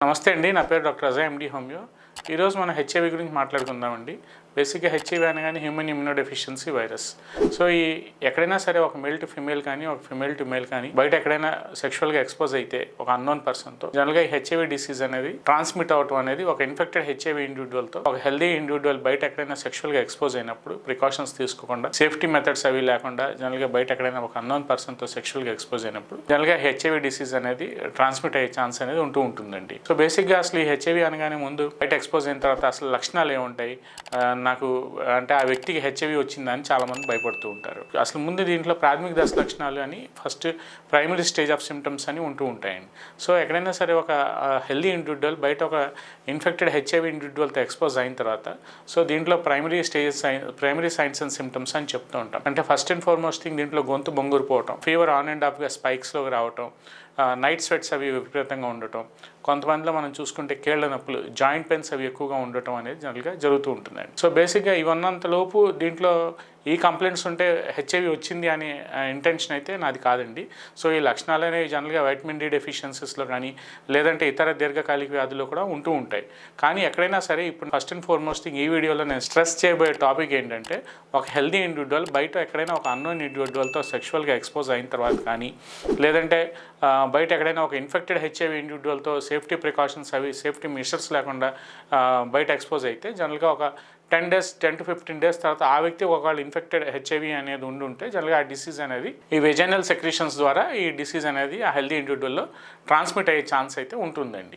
నమస్తే అండి, నా పేరు డాక్టర్ అజయ్ ఎండి హోమియో. ఈరోజు మనం హెచ్ఐవి గురించి మాట్లాడుకుందామండి. బేసిక్గా హెచ్ఐవి అనగానే హ్యూమన్ ఇమ్యూనోడెఫిషియన్సీ వైరస్. సో ఈ ఎక్కడైనా సరే ఒక మేల్ టు ఫిమేల్ కానీ ఒక ఫిమేల్ టు మేల్ కానీ బయట ఎక్కడైనా సెక్షువల్గా ఎక్స్పోజ్ అయితే ఒక అన్నోన్ పర్సన్తో జనరల్గా ఈ హెచ్ఐవి డిసీజ్ అనేది ట్రాన్స్మిట్ అవటం అనేది ఒక ఇన్ఫెక్టెడ్ హెచ్ఐవి ఇండివిజువల్తో ఒక హెల్దీ ఇండివిజువల్ బయట ఎక్కడైనా సెక్షువల్గా ఎక్స్పోజ్ అయినప్పుడు ప్రికాషన్స్ తీసుకోకుండా సేఫ్టీ మెథడ్స్ అవి లేకుండా జనరల్గా బయట ఎక్కడైనా ఒక అన్నోన్ పర్సన్తో సెక్షువల్గా ఎక్స్పోజ్ అయినప్పుడు జనరల్గా హెచ్ఐవి డిసీజ్ అనేది ట్రాన్స్మిట్ అయ్యే ఛాన్స్ అనేది ఉంటుందండి. సో బేసిక్గా అసలు ఈ హెచ్ఐవి అనగానే ముందు బయట ఎక్స్పోజ్ అయిన తర్వాత అసలు లక్షణాలు ఏముంటాయి, నాకు అంటే ఆ వ్యక్తికి హెచ్ఐవి వచ్చిందని చాలామంది భయపడుతూ ఉంటారు. అసలు ముందు దీంట్లో ప్రాథమిక దశ లక్షణాలు అని first primary stage of symptoms అని ఉంటాయండి. సో ఎక్కడైనా సరే ఒక హెల్దీ ఇండివిజువల్ బయట ఒక ఇన్ఫెక్టెడ్ హెచ్ఐవి ఇండివిజువల్తో ఎక్స్పోజ్ అయిన తర్వాత సో దీంట్లో ప్రైమరీ సైన్స్ అండ్ సిమ్టమ్స్ అని చెప్తూ ఉంటాం. అంటే ఫస్ట్ అండ్ ఫార్మోస్ట్ థింగ్ దీంట్లో గొంతు బొంగురుపోవటం, ఫీవర్ ఆన్ అండ్ ఆఫ్గా స్పైక్స్లోకి రావటం, నైట్ స్వెట్స్ అవి విపరీతంగా ఉండటం, కొంతమందిలో మనం చూసుకుంటే కేళ్ల నొప్పులు, జాయింట్ పెయిన్స్ అవి ఎక్కువగా ఉండటం అనేది జనరల్గా జరుగుతూ ఉంటుందండి. సో బేసిక్గా ఇవన్నంతలోపు దీంట్లో ఈ కంప్లైంట్స్ ఉంటే హెచ్ఐవి వచ్చింది అనే ఇంటెన్షన్ అయితే నాది కాదండి. సో ఈ లక్షణాలు అనేవి జనరల్గా వైటమిన్ డి డెఫిషియన్సీస్లో కానీ లేదంటే ఇతర దీర్ఘకాలిక వ్యాధుల్లో కూడా ఉంటాయి. కానీ ఎక్కడైనా సరే ఇప్పుడు ఫస్ట్ అండ్ ఫార్మోస్ట్ థింగ్ ఈ వీడియోలో నేను స్ట్రెస్ చేయబోయే టాపిక్ ఏంటంటే ఒక హెల్దీ ఇండివిజువల్ బయట ఎక్కడైనా ఒక అన్నోన్ ఇండివిజువల్తో సెక్షువల్గా ఎక్స్పోజ్ అయిన తర్వాత కానీ లేదంటే బయట ఎక్కడైనా ఒక ఇన్ఫెక్టెడ్ హెచ్ఐవి ఇండివిజువల్తో సేఫ్టీ ప్రికాషన్స్ అవి సేఫ్టీ మెషర్స్ లేకుండా బయట ఎక్స్పోజ్ అయితే జనరల్గా ఒక 10 to 15 days తర్వాత ఆ వ్యక్తి ఒకవేళ ఇన్ఫెక్టెడ్ హెచ్ఐవి అనేది ఉంటే జనరల్గా ఆ డిసీజ్ అనేది ఈ వెజైనల్ సెక్రీషన్స్ ద్వారా ఈ డిసీజ్ అనేది ఆ హెల్దీ ఇండివిజువల్లో ట్రాన్స్మిట్ అయ్యే ఛాన్స్ అయితే ఉంటుందండి.